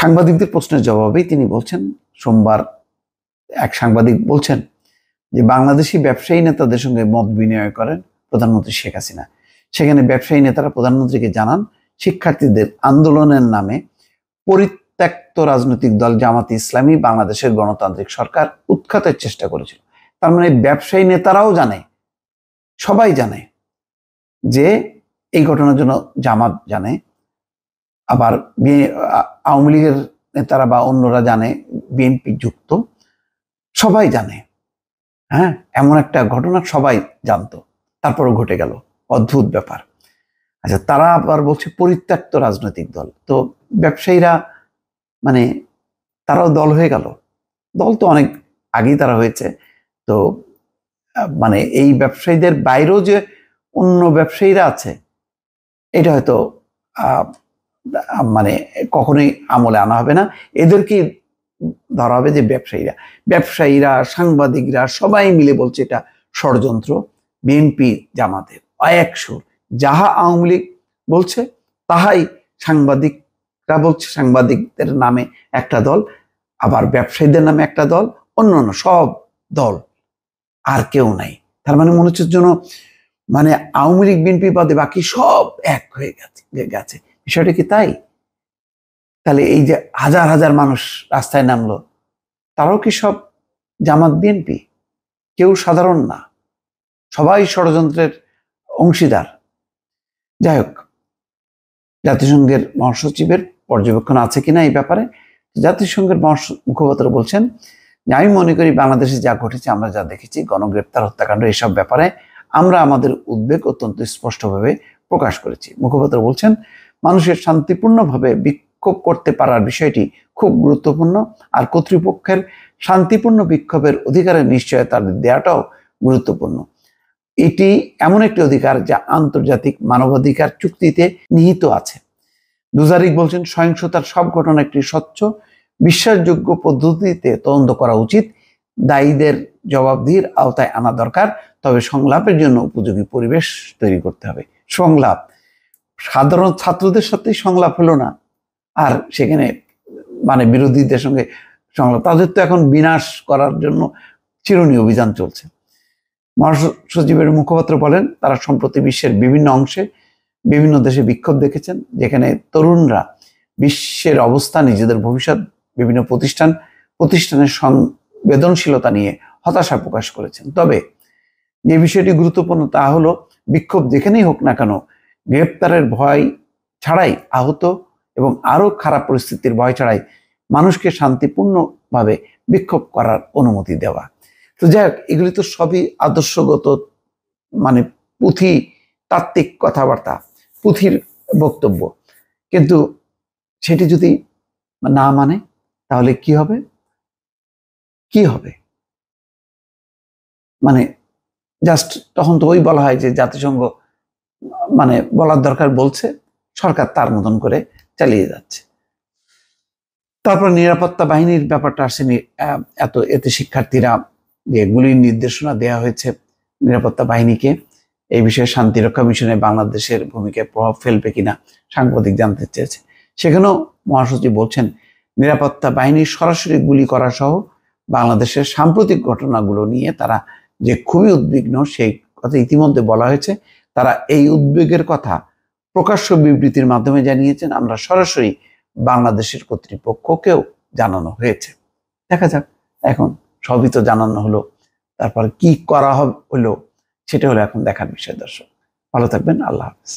সাংবাদিকদের প্রশ্নের জবাবেই তিনি বলছেন, সোমবার এক সাংবাদিক বলছেন যে বাংলাদেশি ব্যবসায়ী নেতাদের সঙ্গে মত বিনিময় করেন প্রধানমন্ত্রী শেখ হাসিনা। সেখানে ব্যবসায়ী নেতারা প্রধানমন্ত্রীকে জানান শিক্ষার্থীদের আন্দোলনের নামে পরিত্যক্ত রাজনৈতিক দল জামাতে ইসলামী বাংলাদেশের গণতান্ত্রিক সরকার উৎখাতের চেষ্টা করেছিল। তার মানে ব্যবসায়ী নেতারাও জানে, সবাই জানে যে এই ঘটনার জন্য জামাত জানে, আবার আওয়ামী লীগের নেতারা বা অন্যরা জানে, বিএনপি যুক্ত, সবাই জানে। হ্যাঁ, এমন একটা ঘটনা সবাই জানতো, তারপরও ঘটে গেল। অদ্ভুত ব্যাপার। আচ্ছা, তারা আবার বলছে পরিত্যক্ত রাজনৈতিক দল। তো ব্যবসায়ীরা মানে তারাও দল হয়ে গেল? দল তো অনেক আগেই তারা হয়েছে। তো মানে এই ব্যবসায়ীদের বাইরেও যে অন্য ব্যবসায়ীরা আছে, এটা হয়তো মানে কখনোই আমলে আনা হবে না। এদেরকে ধরা হবে যে ব্যবসায়ীরা সাংবাদিকরা সবাই মিলে বলছে এটা ষড়যন্ত্র বিএনপি জামাতের। এক সুর, যাহা আওয়ামী লীগ বলছে তাহাই সাংবাদিকরা বলছে, সাংবাদিকদের নামে একটা দল, আবার ব্যবসায়ীদের নামে একটা দল, অন্যান্য সব দল, আর কেউ নাই। তার মানে মনে হচ্ছে যেন মানে আওয়ামী লীগ বিএনপি বাদে বাকি সব এক হয়ে গেছে। বিষয়টা কি তাই? তাহলে এই যে হাজার হাজার মানুষ রাস্তায় নামলো, তারাও কি সব জামাত বিএনপি? কেউ সাধারণ না, সবাই ষড়যন্ত্রের অংশীদার। যাই হোক, জাতিসংঘের মহাসচিবের পর্যবেক্ষণ আছে কিনা এই ব্যাপারে? জাতিসংঘের মুখপাত্র বলছেন যে আমি মনে করি বাংলাদেশে যা ঘটেছে, আমরা যা দেখেছি, গণগ্রেপ্তার, হত্যাকাণ্ড, এসব ব্যাপারে আমরা আমাদের উদ্বেগ অত্যন্ত স্পষ্টভাবে প্রকাশ করেছি। মুখপাত্র বলছেন মানুষের শান্তিপূর্ণভাবে বিক্ষোভ করতে পারার বিষয়টি খুব গুরুত্বপূর্ণ, আর কর্তৃপক্ষের শান্তিপূর্ণ বিক্ষোভের অধিকারের নিশ্চয়তা দেওয়াটাও গুরুত্বপূর্ণ। এটি এমন একটি অধিকার যা আন্তর্জাতিক মানবাধিকার চুক্তিতে নিহিত আছে। দুজারিক বলছেন সহিংসতার সব ঘটনা একটি স্বচ্ছ বিশ্বাসযোগ্য পদ্ধতিতে তদন্ত করা উচিত, দায়ীদের জবাবদিহির আওতায় আনা দরকার, তবে সংলাপের জন্য উপযোগী পরিবেশ তৈরি করতে হবে। সংলাপ, সাধারণ ছাত্রদের সাথেই সংলাপ হলো না, আর সেখানে মানে বিরোধীদের সঙ্গে সংলাপ, তাদের তো এখন বিনাশ করার জন্য চিরুনি অভিযান চলছে। মহাসচিবের মুখপাত্র বলেন তারা সম্প্রতি বিশ্বের বিভিন্ন অংশে বিভিন্ন দেশে বিক্ষোভ দেখেছেন, যেখানে তরুণরা বিশ্বের অবস্থা, নিজেদের ভবিষ্যৎ, বিভিন্ন প্রতিষ্ঠানের সংবেদনশীলতা নিয়ে হতাশা প্রকাশ করেছেন। তবে যে বিষয়টি গুরুত্বপূর্ণ তা হলো বিক্ষোভ যেখানেই হোক না কেন, গ্রেপ্তারের ভয় ছাড়াই, আহত এবং আরো খারাপ পরিস্থিতির ভয় ছাড়াই মানুষকে শান্তিপূর্ণভাবে বিক্ষোভ করার অনুমতি দেওয়া। তো যাই হোক, এগুলি তো সবই আদর্শগত মানে পুঁথি তাত্ত্বিক কথাবার্তা, পুঁথির বক্তব্য, কিন্তু সেটি যদি না মানে তাহলে কি হবে? মানে জাস্ট তখন তো ওই বলা হয় যে জাতিসংঘ মানে বলার দরকার বলছে, সরকার তার মতন করে চালিয়ে যাচ্ছে। তারপর নিরাপত্তা বাহিনীর ব্যাপারটা আসেনি। এতে শিক্ষার্থীরা যে গুলির নির্দেশনা দেওয়া হয়েছে নিরাপত্তা বাহিনীকে, এই বিষয়ে শান্তিরক্ষা মিশনে বাংলাদেশের ভূমিকায় প্রভাব ফেলবে কিনা সাংবাদিক জানতে চেয়েছে। সেখানেও মহাসচিব বলছেন নিরাপত্তা বাহিনীর সরাসরি গুলি করা সহ বাংলাদেশের সাম্প্রতিক ঘটনাগুলো নিয়ে তারা যে খুবই উদ্বিগ্ন, সেই কথা ইতিমধ্যে বলা হয়েছে। তারা এই উদ্বেগের কথা প্রকাশ্য বিবৃতির মাধ্যমে জানিয়েছেন, আমরা সরাসরি বাংলাদেশের কর্তৃপক্ষকেও জানানো হয়েছে। দেখা যাক, এখন সবই তো জানানো হলো, তারপর কি করা হলো সেটা হলো এখন দেখার বিষয়। দর্শক ভালো থাকবেন, আল্লাহ হাফেজ।